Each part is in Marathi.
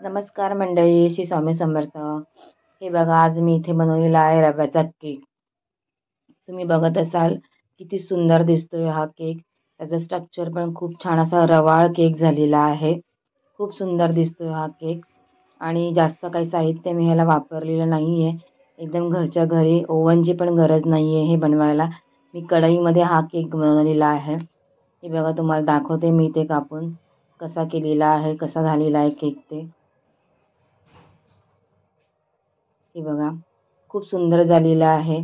नमस्कार मंडळी, श्री स्वामी समर्थ. हे बघा, आज मी इथे बनवलेला आहे रव्याचा केक. तुम्ही बघत असाल किती सुंदर दिसतोय हा केक. त्याचं स्ट्रक्चर पण खूप छान असा रवाळ केक झालेला आहे. खूप सुंदर दिसतोय हा केक आणि जास्त काही साहित्य मी ह्याला वापरलेलं नाही आहे. एकदम घरच्या घरी, ओव्हनची पण गरज नाही आहे हे बनवायला. मी कढईमध्ये हा केक बनवलेला आहे. हे बघा, तुम्हाला दाखवते मी ते कापून कसा केलेला आहे, कसा झालेला आहे केक ते. हे बघा, खूप सुंदर झालेला आहे.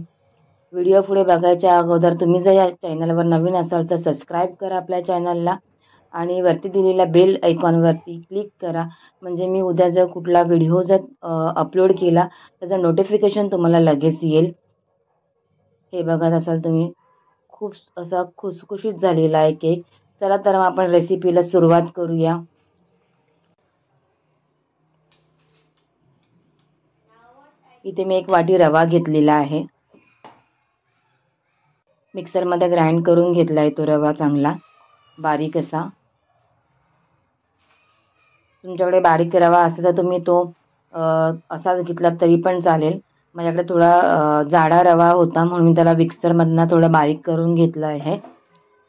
व्हिडिओ पुढे बघायच्या अगोदर तुम्ही जर या चॅनलवर नवीन असाल तर सबस्क्राईब करा आपल्या चॅनलला आणि वरती दिलेल्या बेल आयकॉनवरती क्लिक करा. म्हणजे मी उद्या जर कुठला व्हिडिओ जर अपलोड केला त्याचं नोटिफिकेशन तुम्हाला लगेच येईल. हे बघत असाल तुम्ही, खूप असा खुसखुशीत झालेला आहे केक. चला तर मग आपण रेसिपीला सुरुवात करूया. इथे मी एक वाटी रवा घेतलेला आहे. मिक्सरमध्ये ग्राइंड करून घेतला आहे तो रवा, चांगला बारीक असा. तुमच्याकडे बारीक रवा असेल तर तुम्ही तो असाच घेतला तरी पण चालेल. माझ्याकडे थोडा जाडा रवा होता म्हणून मी त्याला मिक्सरमधनं थोडं बारीक करून घेतलं आहे.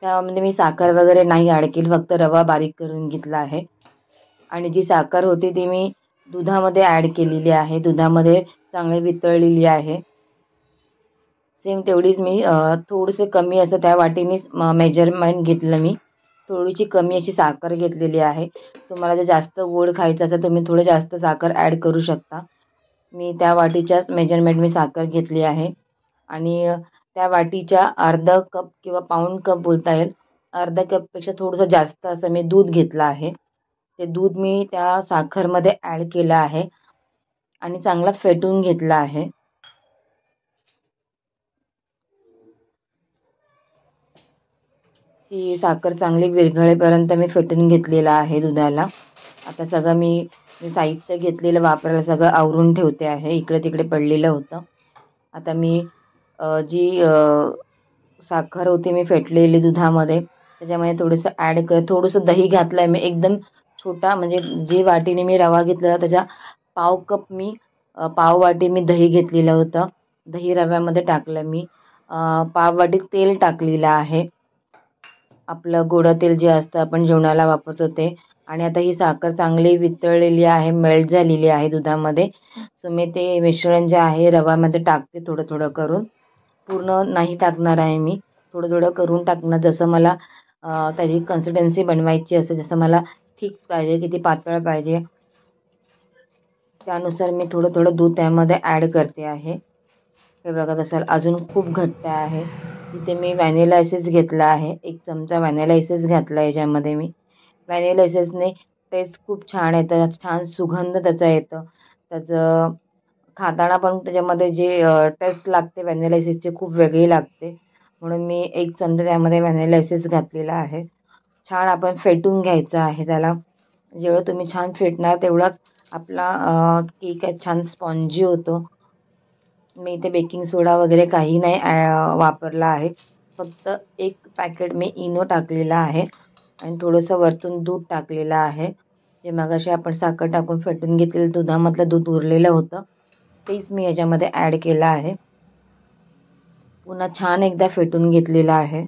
त्यामध्ये मी साखर वगैरे नाही ॲड केली, फक्त रवा बारीक करून घेतला आहे. आणि जी साखर होती ती मी दुधामध्ये ॲड केलेली आहे. दुधामध्ये चांगली वितळलेली आहे. सेम तेवढीच मी थोडीसे कमी असं त्या वाटीनेच मेजरमेंट घेतलं मी. थोडीशी कमी अशी साखर घेतलेली आहे. तुम्हाला जर जास्त गोड खायचं असेल तुम्ही थोडं जास्त साखर ॲड करू शकता. मी त्या वाटीच्याच मेजरमेंट मी साखर घेतली आहे आणि त्या वाटीच्या अर्धा कप किंवा पाऊण कप बोलता येईल, अर्धा कपपेक्षा थोडंसं जास्त असं मी दूध घेतलं आहे. ते दूध मी त्या साखरमध्ये ॲड केलं आहे आणि चांगला फेटून घेतला आहे. ही साखर चांगली विरघळेपर्यंत मी फेटून घेतलेला आहे दुधाला. आता सगळं मी साहित्य घेतलेलं वापरायला सगळं आवरून ठेवते आहे. इकडे तिकडे पडलेलं होतं. आता मी जी साखर होती मी फेटलेली दुधामध्ये त्याच्यामध्ये थोडंसं दही घातलं आहे मी. एकदम छोटा, म्हणजे जी वाटीने मी रवा घेतलेला त्याच्या पाव कप मी पाव वाटी मी दही घेतलेलं होतं. दही रव्यामध्ये टाकलं मी. पाव वाटी तेल टाकलेलं आहे, आपलं गोडं तेल जे असतं आपण जेवणाला वापरतो ते. आणि आता ही साखर चांगली वितळलेली आहे, मेल्ट झालेली आहे दुधामध्ये. सो मी ते मिश्रण जे आहे रव्यामध्ये टाकते थोडं थोडं करून. पूर्ण नाही टाकणार आहे मी, थोडं थोडं करून टाकणार. जसं मला त्याची कन्सिस्टन्सी बनवायची असेल, जसं मला थिक पाहिजे, किती पातळ पाहिजे, त्यानुसार मी थोडं थोडं दूध त्यामध्ये ॲड करते आहे. हे बघा, तसं अजून खूप घट्ट आहे. इथे मी व्हॅनिला एसेन्स घेतला आहे, 1 चमचा व्हॅनिला एसेन्स घातला याच्यामध्ये मी. व्हॅनिला एसेन्सने टेस्ट खूप छान येतं, छान सुगंध त्याचा येतं. त्याचं खाताना पण त्याच्यामध्ये जे टेस्ट लागते व्हॅनिला एसेन्सची खूप वेगळी लागते. म्हणून मी 1 चमचा त्यामध्ये व्हॅनिला एसेन्स घातलेला आहे. छान आपण फेटून घ्यायचं आहे त्याला. जेवढं तुम्ही छान फेटणार तेवढाच आपला केक छान स्पॉन्जी होतो. मी इथे बेकिंग सोडा वगैरे काही नाही वापरला आहे. फक्त 1 पॅकेट मी इनो टाकलेला आहे आणि थोडंसं वरतून दूध टाकलेलं आहे. जे मगाशी आपण साखर टाकून फेटून घेतलेलं दुधामधलं दूध उरलेलं होतं तेच मी याच्यामध्ये ॲड केलं आहे. पुन्हा छान एकदा फेटून घेतलेलं आहे.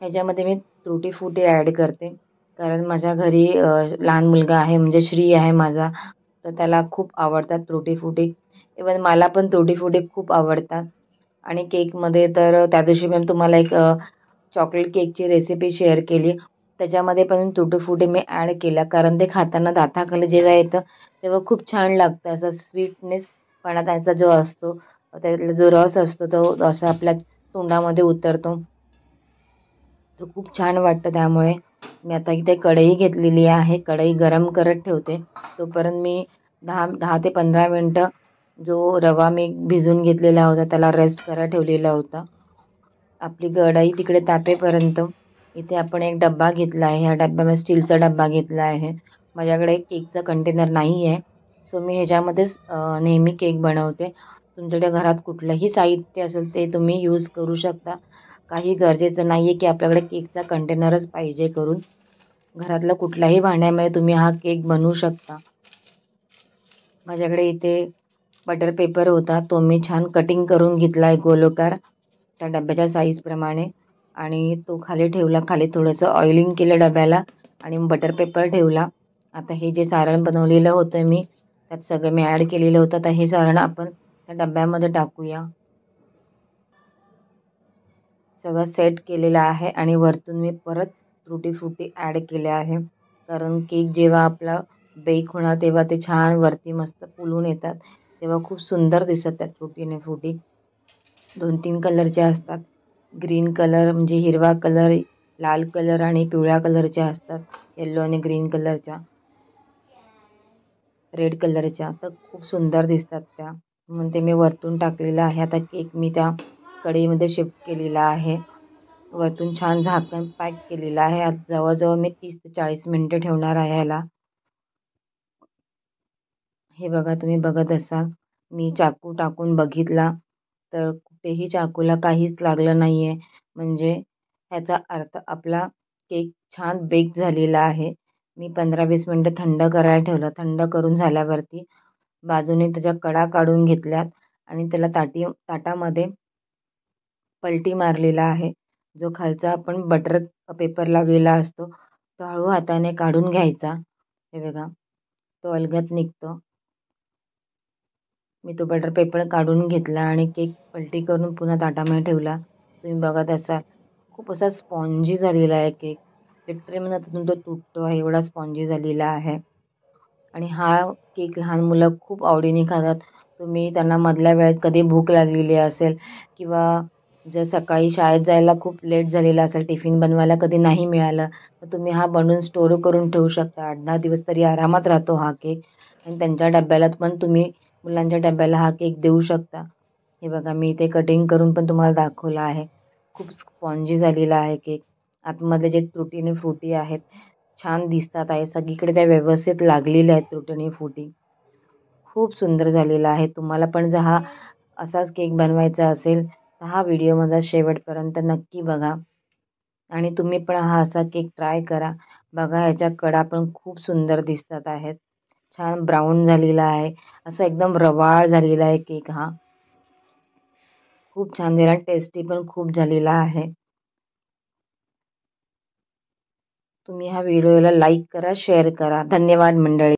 ह्याच्यामध्ये मी तुटी फुटी ॲड करते, कारण माझ्या घरी लहान मुलगा आहे, म्हणजे श्री आहे माझा, तर त्याला खूप आवडतात तुटी फुटी. इवन मला पण तुटी फुटी खूप आवडतात. आणि केकमध्ये तर त्या दिवशी मी तुम्हाला एक चॉकलेट केकची रेसिपी शेअर केली, त्याच्यामध्ये पण तुटी फुटी मी ॲड केला, कारण ते खाताना दाताखाली जेव्हा येतं तेव्हा खूप छान लागतं. असा स्वीटनेसपणा त्याचा जो असतो, त्यातला जो रस असतो तो असा आपल्या तोंडामध्ये उतरतो, तो खूप छान वाटतं. त्यामुळे मी आता इथे कढई घेतलेली आहे, कढई गरम करत ठेवते. तोपर्यंत मी 10 ते 15 मिनटं जो रवा मी भिजवून घेतलेला होता त्याला रेस्ट करायला ठेवलेला होता. आपली कढई तिकडे तापेपर्यंत इथे आपण एक डब्बा घेतला आहे. ह्या डब्यामध्ये स्टीलचा डब्बा घेतला आहे. माझ्याकडे केकचा कंटेनर नाही आहे, सो मी ह्याच्यामध्येच नेहमी केक बनवते. तुमच्याकडे घरात कुठलंही साहित्य असेल ते तुम्ही यूज करू शकता. काही गरजेचं नाही आहे की आपल्याकडे केकचा कंटेनरच पाहिजे करून. घरातल्या कुठल्याही भांड्यामध्ये तुम्ही हा केक बनवू शकता. माझ्याकडे इथे बटर पेपर होता, तो मी छान कटिंग करून घेतला आहे गोलाकार त्या डब्याच्या साईजप्रमाणे आणि तो खाली ठेवला. खाली थोडंसं ऑइलिंग केलं डब्याला आणि बटर पेपर ठेवला. आता हे जे सारण बनवलेलं होतं मी, त्यात सगळं मी ॲड केलेलं होतं. आता हे सारण आपण त्या डब्यामध्ये टाकूया. सगळं सेट केलेलं आहे आणि वरतून मी परत तुटी फ्रुटी ॲड केले आहे. कारण केक जेव्हा आपला बेक होणार तेव्हा ते छान वरती मस्त फुलून येतात. तेव्हा खूप सुंदर दिसतात त्या तुटीने फ्रुटी. 2-3 कलरचे असतात. ग्रीन कलर म्हणजे हिरवा कलर, लाल कलर आणि पिवळ्या कलरच्या असतात. येलो आणि ग्रीन कलरच्या, रेड कलरच्या. तर खूप सुंदर दिसतात त्या. म्हणून ते मी वरतून टाकलेलं आहे. आता केक मी त्या कढईमध्ये शिफ्ट केलेला आहे. वरतून छान झाकण पॅक केलेलं आहे. आता जवळजवळ मी 30 ते 40 मिनिटं ठेवणार आहे ह्याला. हे बघा, तुम्ही बघत असाल, मी चाकू टाकून बघितला तर कुठेही चाकूला काहीच लागलं नाही आहे. म्हणजे ह्याचा अर्थ आपला केक छान बेक झालेला आहे. मी 15-20 मिनटं थंड करायला ठेवलं. थंड करून झाल्यावरती बाजूने त्याच्या कडा काढून घेतल्यात आणि त्याला ताटामध्ये पलटी मारलेला आहे. जो खालचा आपण बटर पेपर लावलेला असतो, तो हळू हाताने काढून घ्यायचा. हे बघा, तो अलगद निघतो. मी तो बटर पेपर काढून घेतला आणि केक पलटी करून पुन्हा ताटामध्ये ठेवला. तुम्ही बघत असाल, खूप असा स्पॉन्जी झालेला आहे केक. लिटरली म्हणजे त्यातून तो तुटतो आहे एवढा स्पॉन्जी झालेला आहे. आणि हा केक लहान मुलं खूप आवडीने खातात. तुम्ही त्यांना मधल्या वेळेत कधी भूक लागलेली असेल किंवा जर सकाळी शाळेत जायला खूप लेट झालेला असेल, टिफिन बनवायला कधी नाही मिळालं, तर तुम्ही हा बनवून स्टोअर करून ठेवू शकता. 8-10 दिवस तरी आरामात राहतो हा केक आणि त्यांच्या डब्याला पण तुम्ही मुलांच्या डब्याला हा केक देऊ शकता. हे बघा, मी इथे कटिंग करून पण तुम्हाला दाखवलं आहे. खूप स्पॉन्जी झालेला आहे केक. आतमधले जे तुटीने फ्रुटी आहेत, छान दिसतात आहे. सगळीकडे त्या व्यवस्थित लागलेल्या आहेत तुटीने फ्रुटी. खूप सुंदर झालेला आहे. तुम्हाला पण जर हा असाच केक बनवायचा असेल, तर हा व्हिडिओ माझा शेवटपर्यंत नक्की बघा आणि तुम्ही पण हा असा केक ट्राय करा. बघा, ह्याच्या कडा पण खूप सुंदर दिसतात आहेत. छान ब्राऊन झालेला आहे. असं एकदम रवाळ झालेला आहे केक हा. खूप छान झाला, टेस्टी पण खूप झालेला आहे. तुम्ही ह्या व्हिडिओला लाईक करा, शेअर करा. धन्यवाद मंडळी.